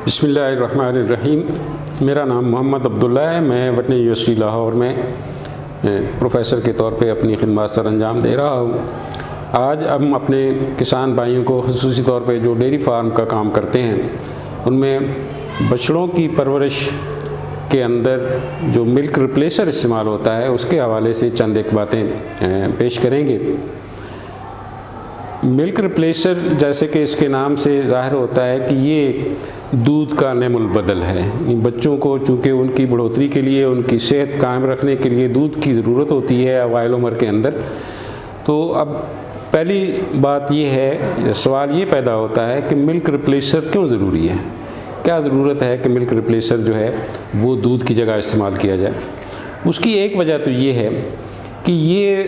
بسم اللہ الرحمن الرحیم۔ میرا نام محمد عبداللہ ہے۔ میں وطن یونیورسٹی لاہور میں پروفیسر کے طور پہ اپنی خدمات سر انجام دے رہا ہوں۔ آج ہم اپنے کسان بھائیوں کو خصوصی طور پہ جو ڈیری فارم کا کام کرتے ہیں ان میں بچڑوں کی پرورش کے اندر جو ملک ریپلیسر استعمال ہوتا ہے اس کے حوالے سے چند ایک باتیں پیش کریں گے۔ ملک ریپلیسر جیسے کہ اس کے نام سے ظاہر ہوتا ہے کہ یہ دودھ کا نعم البدل ہے۔ بچوں کو چونکہ ان کی بڑھوتری کے لیے، ان کی صحت قائم رکھنے کے لیے دودھ کی ضرورت ہوتی ہے اوائل عمر کے اندر، تو اب پہلی بات یہ ہے، سوال یہ پیدا ہوتا ہے کہ ملک ریپلیسر کیوں ضروری ہے؟ کیا ضرورت ہے کہ ملک ریپلیسر جو ہے وہ دودھ کی جگہ استعمال کیا جائے؟ اس کی ایک وجہ تو یہ ہے کہ یہ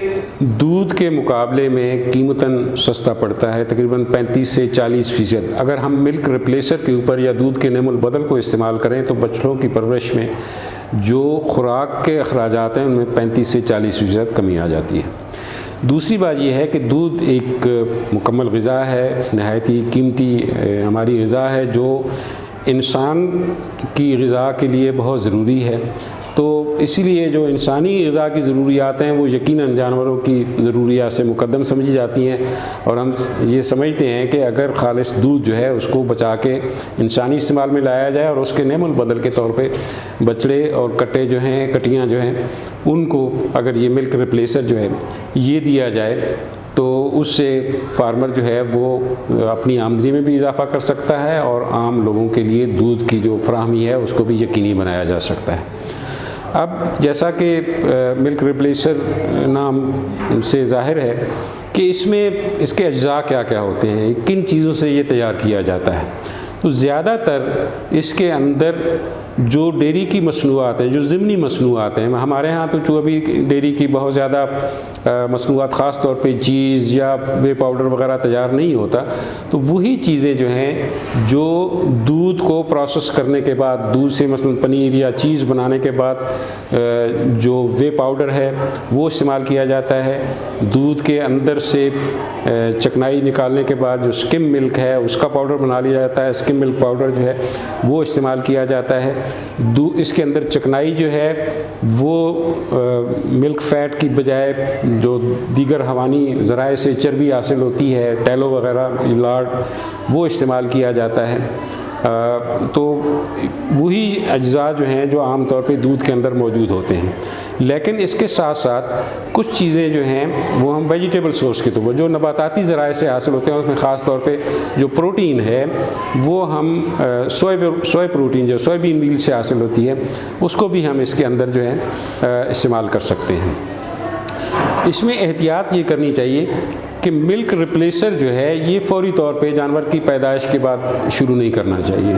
دودھ کے مقابلے میں قیمتاً سستا پڑتا ہے، تقریباً 35 سے 40%۔ اگر ہم ملک ریپلیسر کے اوپر یا دودھ کے نعم البدل کو استعمال کریں تو بچڑوں کی پرورش میں جو خوراک کے اخراجات ہیں ان میں 35 سے 40% کمی آ جاتی ہے۔ دوسری بات یہ ہے کہ دودھ ایک مکمل غذا ہے، نہایت ہی قیمتی ہماری غذا ہے جو انسان کی غذا کے لیے بہت ضروری ہے۔ تو اسی لیے جو انسانی غذا کی ضروریات ہیں وہ یقیناً جانوروں کی ضروریات سے مقدم سمجھی جاتی ہیں، اور ہم یہ سمجھتے ہیں کہ اگر خالص دودھ جو ہے اس کو بچا کے انسانی استعمال میں لایا جائے اور اس کے نعم البدل کے طور پہ بچڑے اور کٹے جو ہیں، کٹیاں جو ہیں، ان کو اگر یہ ملک ریپلیسر جو ہے یہ دیا جائے تو اس سے فارمر جو ہے وہ اپنی آمدنی میں بھی اضافہ کر سکتا ہے اور عام لوگوں کے لیے دودھ کی جو فراہمی ہے اس کو بھی یقینی بنایا جا سکتا ہے۔ اب جیسا کہ ملک ریپلیسر نام سے ظاہر ہے کہ اس میں اس کے اجزاء کیا کیا ہوتے ہیں، کن چیزوں سے یہ تیار کیا جاتا ہے، تو زیادہ تر اس کے اندر جو ڈیری کی مصنوعات ہیں، جو ضمنی مصنوعات ہیں، ہمارے ہاں تو جو ابھی ڈیری کی بہت زیادہ مصنوعات خاص طور پہ چیز یا وے پاؤڈر وغیرہ تیار نہیں ہوتا، تو وہی چیزیں جو ہیں جو دودھ کو پروسیس کرنے کے بعد، دودھ سے مثلا پنیر یا چیز بنانے کے بعد جو وے پاؤڈر ہے وہ استعمال کیا جاتا ہے، دودھ کے اندر سے چکنائی نکالنے کے بعد جو سکم ملک ہے اس کا پاؤڈر بنا لیا جاتا ہے، سکم ملک پاؤڈر جو ہے وہ استعمال کیا جاتا ہے۔ اس کے اندر چکنائی جو ہے وہ ملک فیٹ کی بجائے جو دیگر حیوانی ذرائع سے چربی حاصل ہوتی ہے، ٹیلو وغیرہ، لاڈ، وہ استعمال کیا جاتا ہے۔ تو وہی اجزاء جو ہیں جو عام طور پہ دودھ کے اندر موجود ہوتے ہیں، لیکن اس کے ساتھ ساتھ کچھ چیزیں جو ہیں وہ ہم ویجیٹیبل سورس کے طور پر جو نباتاتی ذرائع سے حاصل ہوتے ہیں، اس میں خاص طور پہ جو پروٹین ہے وہ ہم سوئے پروٹین جو سوئے بین میل سے حاصل ہوتی ہے اس کو بھی ہم اس کے اندر جو ہے استعمال کر سکتے ہیں۔ اس میں احتیاط یہ کرنی چاہیے کہ ملک ریپلیسر جو ہے یہ فوری طور پہ جانور کی پیدائش کے بعد شروع نہیں کرنا چاہیے۔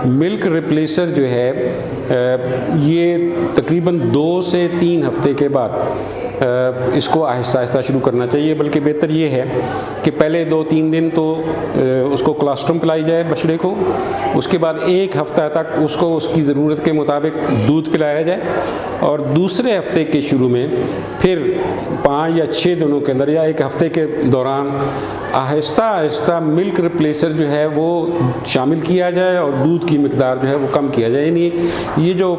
ملک ریپلیسر جو ہے یہ تقریباً 2 سے 3 ہفتے کے بعد اس کو آہستہ آہستہ شروع کرنا چاہیے، بلکہ بہتر یہ ہے کہ پہلے 2-3 دن تو اس کو کولوسٹرم پلائی جائے بچڑے کو، اس کے بعد 1 ہفتہ تک اس کو اس کی ضرورت کے مطابق دودھ پلایا جائے، اور دوسرے ہفتے کے شروع میں پھر 5 یا 6 دنوں کے اندر یا 1 ہفتے کے دوران آہستہ آہستہ ملک ریپلیسر جو ہے وہ شامل کیا جائے اور دودھ کی مقدار جو ہے وہ کم کیا جائے۔ یعنی یہ جو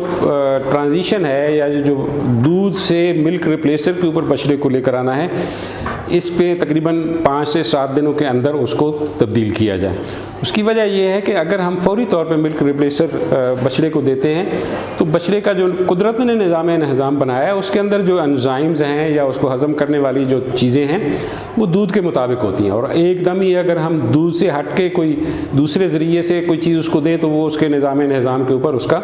ٹرانزیشن ہے یا جو دودھ سے ملک ریپلیسر کے اوپر بچڑے کو لے کر آنا ہے، اس پہ تقریباً 5 سے 7 دنوں کے اندر اس کو تبدیل کیا جائے۔ اس کی وجہ یہ ہے کہ اگر ہم فوری طور پہ ملک ریپلیسر بچڑے کو دیتے ہیں تو بچڑے کا جو قدرت نے نظام بنایا ہے اس کے اندر جو انزائمز ہیں یا اس کو ہضم کرنے والی جو چیزیں ہیں وہ دودھ کے مطابق ہوتی ہیں، اور ایک دم ہی اگر ہم دودھ سے ہٹ کے کوئی دوسرے ذریعے سے کوئی چیز اس کو دیں تو وہ اس کے نظام کے اوپر اس کا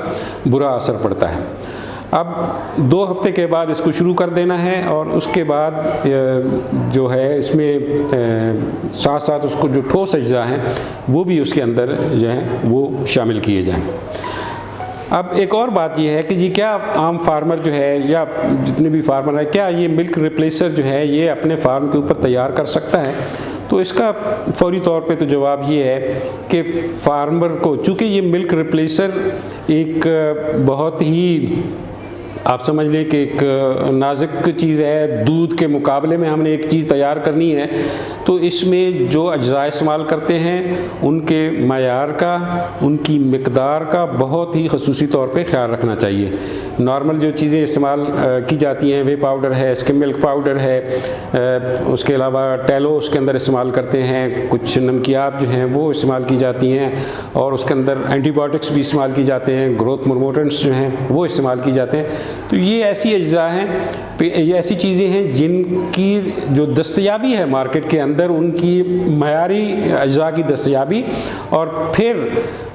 برا اثر پڑتا ہے۔ اب 2 ہفتے کے بعد اس کو شروع کر دینا ہے، اور اس کے بعد جو ہے اس میں ساتھ ساتھ اس کو جو ٹھوس اجزاء ہیں وہ بھی اس کے اندر جو ہیں وہ شامل کیے جائیں۔ اب ایک اور بات یہ ہے کہ جی کیا عام فارمر جو ہے یا جتنے بھی فارمر ہیں کیا یہ ملک ریپلیسر جو ہے یہ اپنے فارم کے اوپر تیار کر سکتا ہے؟ تو اس کا فوری طور پہ تو جواب یہ ہے کہ فارمر کو، چونکہ یہ ملک ریپلیسر ایک بہت ہی آپ سمجھ لیں کہ ایک نازک چیز ہے، دودھ کے مقابلے میں ہم نے ایک چیز تیار کرنی ہے تو اس میں جو اجزاء استعمال کرتے ہیں ان کے معیار کا، ان کی مقدار کا بہت ہی خصوصی طور پہ خیال رکھنا چاہیے۔ نارمل جو چیزیں استعمال کی جاتی ہیں، وے پاؤڈر ہے، اسکم ملک پاؤڈر ہے، اس کے علاوہ ٹیلو اس کے اندر استعمال کرتے ہیں، کچھ نمکیات جو ہیں وہ استعمال کی جاتی ہیں، اور اس کے اندر اینٹی بایوٹکس بھی استعمال کی جاتے ہیں، گروتھ پروموٹنٹس جو ہیں وہ استعمال کی جاتے ہیں۔ تو یہ ایسی اجزاء ہیں، یہ ایسی چیزیں ہیں جن کی جو دستیابی ہے مارکیٹ کے اندر، ان کی معیاری اجزاء کی دستیابی، اور پھر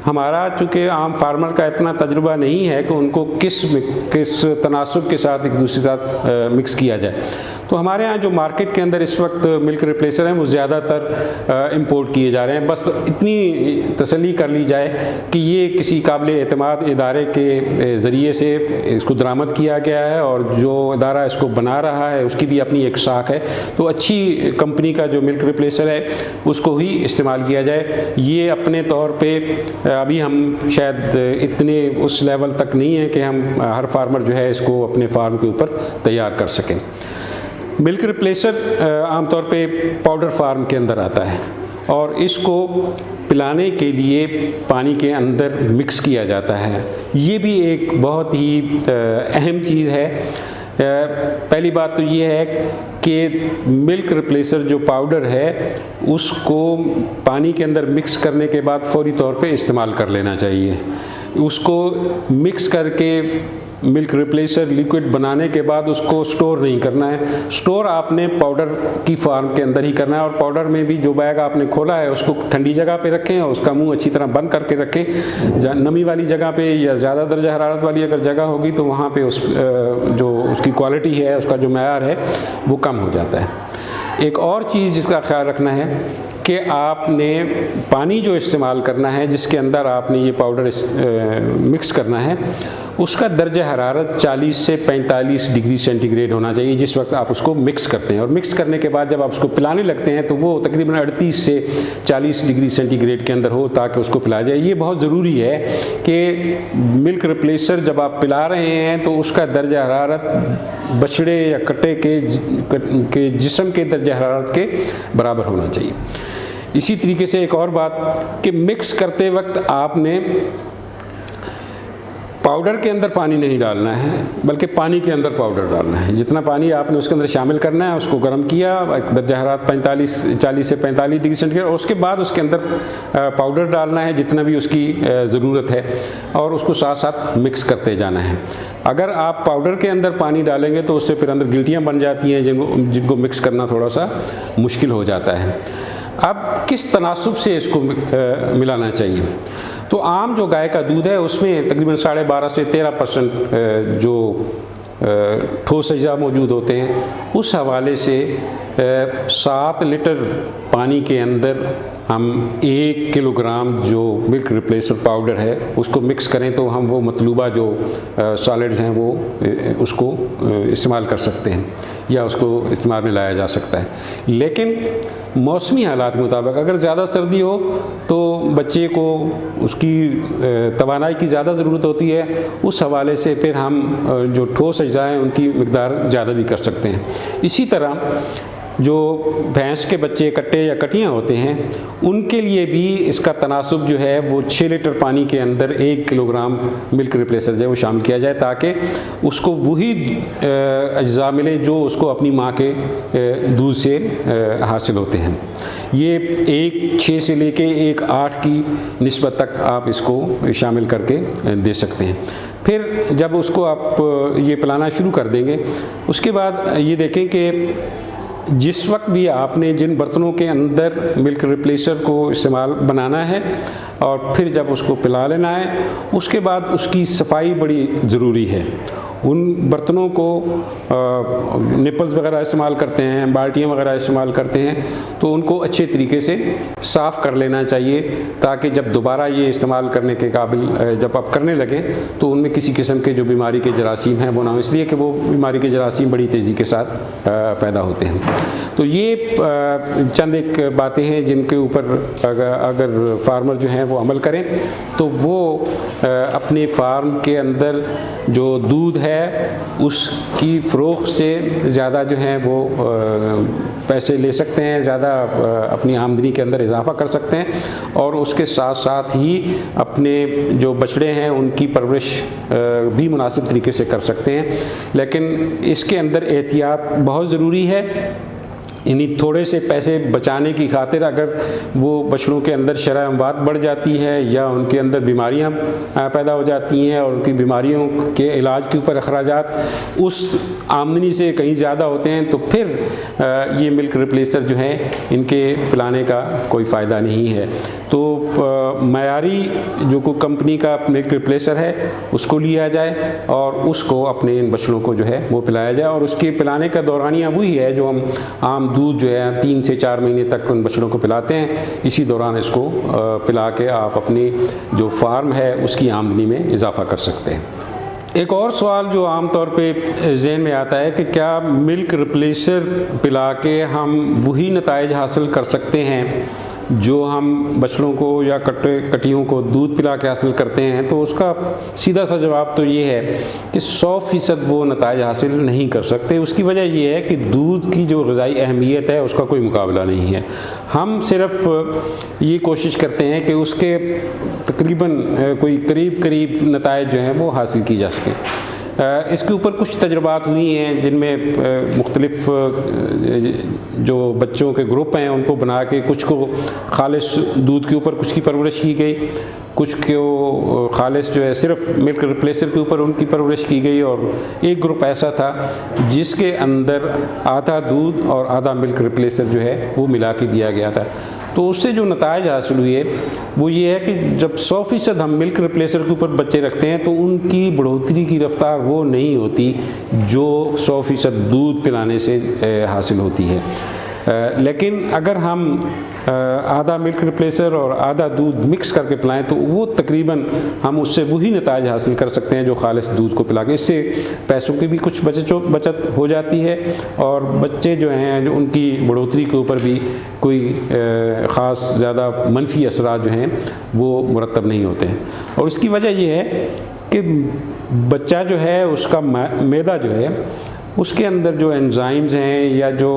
ہمارا چونکہ عام فارمر کا اتنا تجربہ نہیں ہے کہ ان کو کس تناسب کے ساتھ ایک دوسرے ساتھ مکس کیا جائے، تو ہمارے ہاں جو مارکیٹ کے اندر اس وقت ملک ریپلیسر ہیں وہ زیادہ تر امپورٹ کیے جا رہے ہیں۔ بس اتنی تسلی کر لی جائے کہ یہ کسی قابل اعتماد ادارے کے ذریعے سے اس کو درآمد کیا گیا ہے، اور جو ادارہ اس کو بنا رہا ہے اس کی بھی اپنی ایک ساکھ ہے، تو اچھی کمپنی کا جو ملک ریپلیسر ہے اس کو ہی استعمال کیا جائے۔ یہ اپنے طور پہ ابھی ہم شاید اتنے اس لیول تک نہیں ہیں کہ ہم ہر فارمر جو ہے اس کو اپنے فارم کے اوپر تیار کر سکیں۔ ملک ریپلیسر عام طور پہ پاؤڈر فارم کے اندر آتا ہے، اور اس کو پلانے کے لیے پانی کے اندر مکس کیا جاتا ہے۔ یہ بھی ایک بہت ہی اہم چیز ہے۔ پہلی بات تو یہ ہے کہ ملک ریپلیسر جو پاؤڈر ہے اس کو پانی کے اندر مکس کرنے کے بعد فوری طور پہ استعمال کر لینا چاہیے۔ اس کو مکس کر کے ملک ریپلیسر لیکوڈ بنانے کے بعد اس کو سٹور نہیں کرنا ہے، سٹور آپ نے پاؤڈر کی فارم کے اندر ہی کرنا ہے، اور پاؤڈر میں بھی جو بیگ آپ نے کھولا ہے اس کو ٹھنڈی جگہ پہ رکھیں اور اس کا منہ اچھی طرح بند کر کے رکھیں۔ نمی والی جگہ پہ یا زیادہ درجہ حرارت والی اگر جگہ ہوگی تو وہاں پہ جو اس کی کوالٹی ہے، اس کا جو معیار ہے وہ کم ہو جاتا ہے۔ ایک اور چیز جس کا خیال رکھنا ہے کہ آپ نے پانی جو استعمال کرنا ہے، جس کے اندر آپ نے یہ پاؤڈر مکس کرنا ہے، اس کا درجہ حرارت 40 سے 45 ڈگری سینٹی گریڈ ہونا چاہیے جس وقت آپ اس کو مکس کرتے ہیں، اور مکس کرنے کے بعد جب آپ اس کو پلانے لگتے ہیں تو وہ تقریباً 38 سے 40 ڈگری سینٹی گریڈ کے اندر ہو تاکہ اس کو پلایا جائے۔ یہ بہت ضروری ہے کہ ملک ریپلیسر جب آپ پلا رہے ہیں تو اس کا درجہ حرارت بچھڑے یا کٹے کے جسم کے درجہ حرارت کے برابر ہونا چاہیے۔ اسی طریقے سے ایک اور بات کہ مکس کرتے وقت آپ نے پاؤڈر کے اندر پانی نہیں ڈالنا ہے بلکہ پانی کے اندر پاؤڈر ڈالنا ہے۔ جتنا پانی آپ نے اس کے اندر شامل کرنا ہے اس کو گرم کیا، درجہ حرارت 40 سے 45 ڈگری سینٹی گریڈ، اور اس کے بعد اس کے اندر پاؤڈر ڈالنا ہے جتنا بھی اس کی ضرورت ہے، اور اس کو ساتھ ساتھ مکس کرتے جانا ہے۔ اگر آپ پاؤڈر کے اندر پانی ڈالیں گے تو اس سے پھر اندر گلٹیاں بن جاتی ہیں جن کو مکس کرنا تھوڑا سا مشکل ہو جاتا ہے۔ اب کس تناسب سے اس کو ملانا چاہیے؟ تو عام جو گائے کا دودھ ہے اس میں تقریباً 12.5 سے 13% جو ٹھوس اجزاء موجود ہوتے ہیں، اس حوالے سے 7 لیٹر پانی کے اندر ہم 1 کلو گرام جو ملک ریپلیسر پاؤڈر ہے اس کو مکس کریں تو ہم وہ مطلوبہ جو سالڈز ہیں وہ اس کو استعمال کر سکتے ہیں یا اس کو استعمال میں لایا جا سکتا ہے۔ لیکن موسمی حالات کے مطابق اگر زیادہ سردی ہو تو بچے کو اس کی توانائی کی زیادہ ضرورت ہوتی ہے، اس حوالے سے پھر ہم جو ٹھوس اجزاء ہیں ان کی مقدار زیادہ بھی کر سکتے ہیں۔ اسی طرح جو بھینس کے بچے کٹے یا کٹیاں ہوتے ہیں ان کے لیے بھی اس کا تناسب جو ہے وہ 6 لیٹر پانی کے اندر 1 کلو گرام ملک ریپلیسر جو ہے وہ شامل کیا جائے تاکہ اس کو وہی اجزاء ملے جو اس کو اپنی ماں کے دودھ سے حاصل ہوتے ہیں۔ یہ 1:6 سے لے کے 1:8 کی نسبت تک آپ اس کو شامل کر کے دے سکتے ہیں۔ پھر جب اس کو آپ یہ پلانا شروع کر دیں گے اس کے بعد یہ دیکھیں کہ جس وقت بھی آپ نے جن برتنوں کے اندر ملک ریپلیسر کو استعمال بنانا ہے اور پھر جب اس کو پلا لینا ہے اس کے بعد اس کی صفائی بڑی ضروری ہے۔ ان برتنوں کو نپلز وغیرہ استعمال کرتے ہیں، بالٹیاں وغیرہ استعمال کرتے ہیں تو ان کو اچھے طریقے سے صاف کر لینا چاہیے تاکہ جب دوبارہ یہ استعمال کرنے کے قابل جب آپ کرنے لگیں تو ان میں کسی قسم کے جو بیماری کے جراثیم ہیں وہ نہ ہوں، اس لیے کہ وہ بیماری کے جراثیم بڑی تیزی کے ساتھ پیدا ہوتے ہیں۔ تو یہ چند ایک باتیں ہیں جن کے اوپر اگر فارمر جو ہیں وہ عمل کریں تو وہ اپنے فارم کے اندر جو دودھ ہے ہے اس کی فروخت سے زیادہ جو ہیں وہ پیسے لے سکتے ہیں، زیادہ اپنی آمدنی کے اندر اضافہ کر سکتے ہیں، اور اس کے ساتھ ساتھ ہی اپنے جو بچڑے ہیں ان کی پرورش بھی مناسب طریقے سے کر سکتے ہیں۔ لیکن اس کے اندر احتیاط بہت ضروری ہے، یعنی تھوڑے سے پیسے بچانے کی خاطر اگر وہ بچڑوں کے اندر شرح اموات بڑھ جاتی ہے یا ان کے اندر بیماریاں پیدا ہو جاتی ہیں اور ان کی بیماریوں کے علاج کے اوپر اخراجات اس آمدنی سے کہیں زیادہ ہوتے ہیں، تو پھر یہ ملک ریپلیسر جو ہیں ان کے پلانے کا کوئی فائدہ نہیں ہے۔ تو معیاری جو کوئی کمپنی کا ملک ریپلیسر ہے اس کو لیا جائے اور اس کو اپنے ان بچڑوں کو جو ہے وہ پلایا جائے، اور اس کے پلانے کا دورانیہ وہی ہے جو ہم عام دودھ جو ہے 3 سے 4 مہینے تک ان بچڑوں کو پلاتے ہیں، اسی دوران اس کو پلا کے آپ اپنی جو فارم ہے اس کی آمدنی میں اضافہ کر سکتے ہیں۔ ایک اور سوال جو عام طور پہ ذہن میں آتا ہے کہ کیا ملک ریپلیسر پلا کے ہم وہی نتائج حاصل کر سکتے ہیں جو ہم بچڑوں کو یا کٹیوں کو دودھ پلا کے حاصل کرتے ہیں؟ تو اس کا سیدھا سا جواب تو یہ ہے کہ 100% وہ نتائج حاصل نہیں کر سکتے۔ اس کی وجہ یہ ہے کہ دودھ کی جو غذائی اہمیت ہے اس کا کوئی مقابلہ نہیں ہے۔ ہم صرف یہ کوشش کرتے ہیں کہ اس کے تقریباً کوئی قریب نتائج جو ہیں وہ حاصل کی جا سکیں۔ اس کے اوپر کچھ تجربات ہوئی ہیں جن میں مختلف جو بچوں کے گروپ ہیں ان کو بنا کے کچھ کو خالص دودھ کے اوپر کچھ کی پرورش کی گئی، کچھ کو خالص جو ہے صرف ملک ریپلیسر کے اوپر ان کی پرورش کی گئی، اور ایک گروپ ایسا تھا جس کے اندر آدھا دودھ اور آدھا ملک ریپلیسر جو ہے وہ ملا کے دیا گیا تھا۔ تو اس سے جو نتائج حاصل ہوئے وہ یہ ہے کہ جب 100% ہم ملک ریپلیسر کے اوپر بچے رکھتے ہیں تو ان کی بڑھوتری کی رفتار وہ نہیں ہوتی جو 100% دودھ پلانے سے حاصل ہوتی ہے۔ لیکن اگر ہم آدھا ملک ریپلیسر اور آدھا دودھ مکس کر کے پلائیں تو وہ تقریباً ہم اس سے وہی نتائج حاصل کر سکتے ہیں جو خالص دودھ کو پلا کے۔ اس سے پیسوں کی بھی کچھ بچت ہو جاتی ہے اور بچے جو ہیں جو ان کی بڑھوتری کے اوپر بھی کوئی خاص زیادہ منفی اثرات جو ہیں وہ مرتب نہیں ہوتے ہیں۔ اور اس کی وجہ یہ ہے کہ بچہ جو ہے اس کا معدہ جو ہے اس کے اندر جو انزائمز ہیں یا جو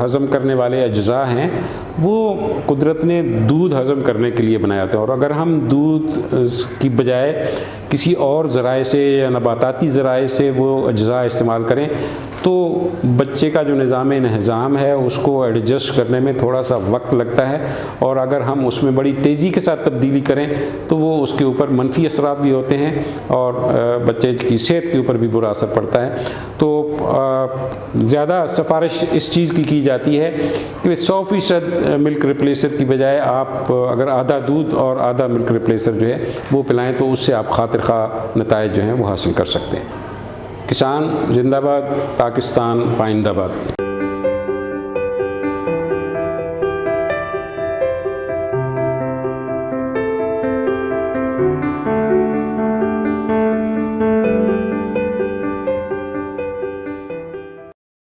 ہضم کرنے والے اجزاء ہیں وہ قدرت نے دودھ ہضم کرنے کے لیے بنایا تھا، اور اگر ہم دودھ کی بجائے کسی اور ذرائع سے یا نباتاتی ذرائع سے وہ اجزاء استعمال کریں تو بچے کا جو نظام انہضام ہے اس کو ایڈجسٹ کرنے میں تھوڑا سا وقت لگتا ہے، اور اگر ہم اس میں بڑی تیزی کے ساتھ تبدیلی کریں تو وہ اس کے اوپر منفی اثرات بھی ہوتے ہیں اور بچے کی صحت کے اوپر بھی برا اثر پڑتا ہے۔ تو زیادہ سفارش اس چیز کی جاتی ہے کہ 100% ملک ریپلیسر کی بجائے آپ اگر آدھا دودھ اور آدھا ملک ریپلیسر جو ہے وہ پلائیں تو اس سے آپ خاطر خواہ نتائج جو ہیں وہ حاصل کر سکتے ہیں۔ کسان زندہ باد، پاکستان پائندہ باد۔